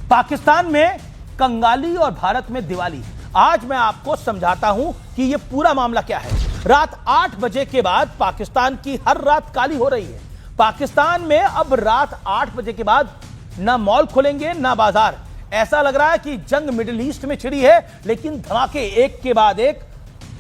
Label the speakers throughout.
Speaker 1: पाकिस्तान में कंगाली और भारत में दिवाली। आज मैं आपको समझाता हूं कि यह पूरा मामला क्या है। रात 8 बजे के बाद पाकिस्तान की हर रात काली हो रही है। पाकिस्तान में अब रात 8 बजे के बाद ना मॉल खुलेंगे ना बाजार। ऐसा लग रहा है कि जंग मिडिल ईस्ट में छिड़ी है, लेकिन धमाके एक के बाद एक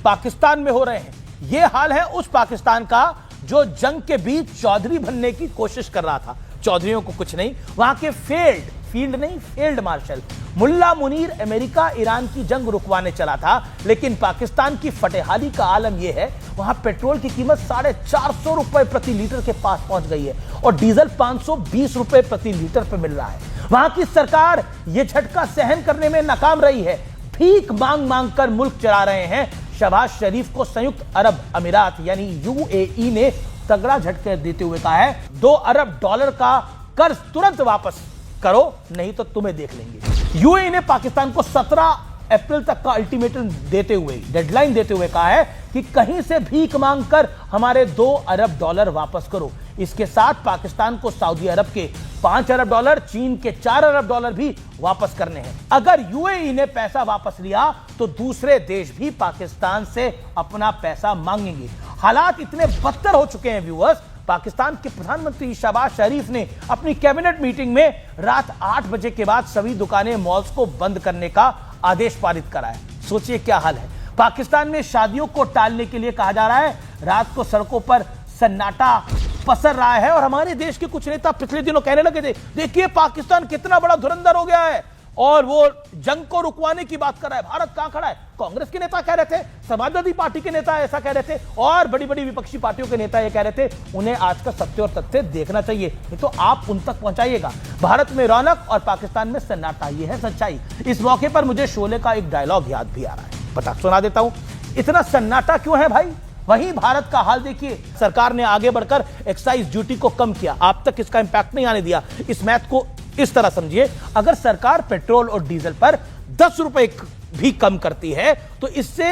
Speaker 1: पाकिस्तान में हो रहे हैं। यह हाल है उस पाकिस्तान का जो जंग के बीच चौधरी बनने की कोशिश कर रहा था। चौधरियों को कुछ नहीं, वहां के फील्ड मार्शल मुल्ला मुनीर अमेरिका ईरान की जंग रुकवाने चला था, लेकिन पाकिस्तान की फटेहाली का आलम यह है वहां पेट्रोल की कीमत 450 रुपए प्रति लीटर के पास पहुंच गई है और डीजल 520 रुपए प्रति लीटर पर मिल रहा है। वहां की सरकार यह झटका सहन करने में नाकाम रही है। भीख मांग मांग कर मुल्क चला रहे हैं। शहबाज शरीफ को संयुक्त अरब अमीरात यानी यूएई ने तगड़ा झटका देते हुए कहा है, $2 अरब का कर्ज तुरंत वापस करो, नहीं तो तुम्हें देख लेंगे। यूएई ने पाकिस्तान को 17 अप्रैल तक का अल्टीमेटम देते हुए, डेडलाइन देते हुए कहा है कि कहीं से भीख मांगकर हमारे $2 अरब वापस करो। इसके साथ पाकिस्तान को सऊदी अरब के $5 अरब, चीन के $4 अरब भी वापस करने हैं। अगर यूएई ने पैसा वापस लिया तो दूसरे देश भी पाकिस्तान से अपना पैसा मांगेंगे। हालात इतने बदतर हो चुके हैं व्यूअर्स, पाकिस्तान के प्रधानमंत्री शहबाज शरीफ ने अपनी कैबिनेट मीटिंग में रात 8 बजे के बाद सभी दुकानें, मॉल्स को बंद करने का आदेश पारित करा है। सोचिए क्या हाल है। पाकिस्तान में शादियों को टालने के लिए कहा जा रहा है। रात को सड़कों पर सन्नाटा पसर रहा है और हमारे देश के कुछ नेता पिछले दिनों कहने लगे थे, देखिए पाकिस्तान कितना बड़ा धुरंधर हो गया है और वो जंग को रुकवाने की बात कर रहा है। भारत कहां खड़ा है? कांग्रेस के नेता कह रहे थे, समाजवादी पार्टी के नेता ऐसा कह रहे थे और बड़ी बड़ी विपक्षी पार्टियों के नेता ये कह रहे थे। उन्हें आज का सत्य और तथ्य देखना चाहिए, नहीं तो आप उन तक पहुंचाइएगा। भारत में रौनक और पाकिस्तान में सन्नाटा, ये है सच्चाई। इस मौके पर मुझे शोले का एक डायलॉग याद भी आ रहा है, बता सुना देता हूं। इतना सन्नाटा क्यों है भाई? वहीं भारत का हाल देखिए। सरकार ने आगे बढ़कर एक्साइज ड्यूटी को कम किया, आप तक इसका इंपैक्ट नहीं आने दिया। इस मैथ को इस तरह समझिए, अगर सरकार पेट्रोल और डीजल पर 10 रुपए भी कम करती है तो इससे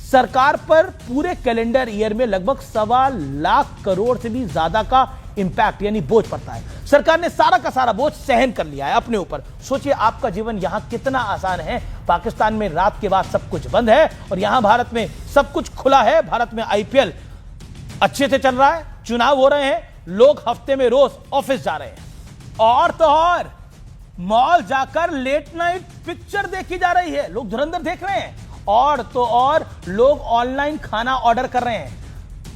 Speaker 1: सरकार पर पूरे कैलेंडर ईयर में लगभग 1.25 लाख करोड़ से भी ज्यादा का इंपैक्ट यानी बोझ पड़ता है। सरकार ने सारा का सारा बोझ सहन कर लिया है अपने ऊपर। सोचिए आपका जीवन यहां कितना आसान है। पाकिस्तान में रात के बाद सब कुछ बंद है और यहां भारत में सब कुछ खुला है। भारत में आईपीएल अच्छे से चल रहा है, चुनाव हो रहे हैं, लोग हफ्ते में रोज ऑफिस जा रहे हैं और तो और मॉल जाकर लेट नाइट पिक्चर देखी जा रही है, लोग धुरंधर देख रहे हैं और तो और लोग ऑनलाइन खाना ऑर्डर कर रहे हैं।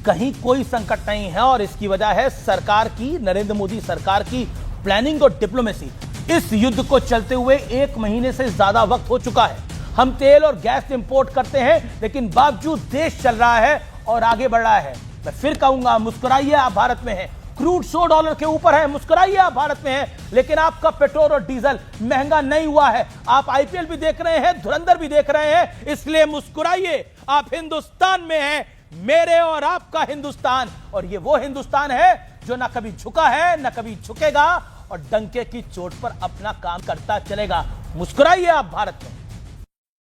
Speaker 1: कहीं कोई संकट नहीं है और इसकी वजह है सरकार की, नरेंद्र मोदी सरकार की प्लानिंग और डिप्लोमेसी। इस युद्ध को चलते हुए 1 महीने से ज्यादा वक्त हो चुका है। हम तेल और गैस इंपोर्ट करते हैं, लेकिन बावजूद देश चल रहा है और आगे बढ़ रहा है। मैं फिर कहूंगा, मुस्कुराइए, आप भारत में हैं। क्रूड $100 के ऊपर है, मुस्कुराइए, आप भारत में हैं। लेकिन आपका पेट्रोल और डीजल महंगा नहीं हुआ है। आप आईपीएल भी देख रहे हैं, धुरंधर भी देख रहे हैं, इसलिए मुस्कुराइए। आप हिंदुस्तान में हैं, मेरे और आपका हिंदुस्तान, और ये वो हिंदुस्तान है जो ना कभी झुका है ना कभी झुकेगा और डंके की चोट पर अपना काम करता चलेगा। मुस्कुराइए, आप भारत में।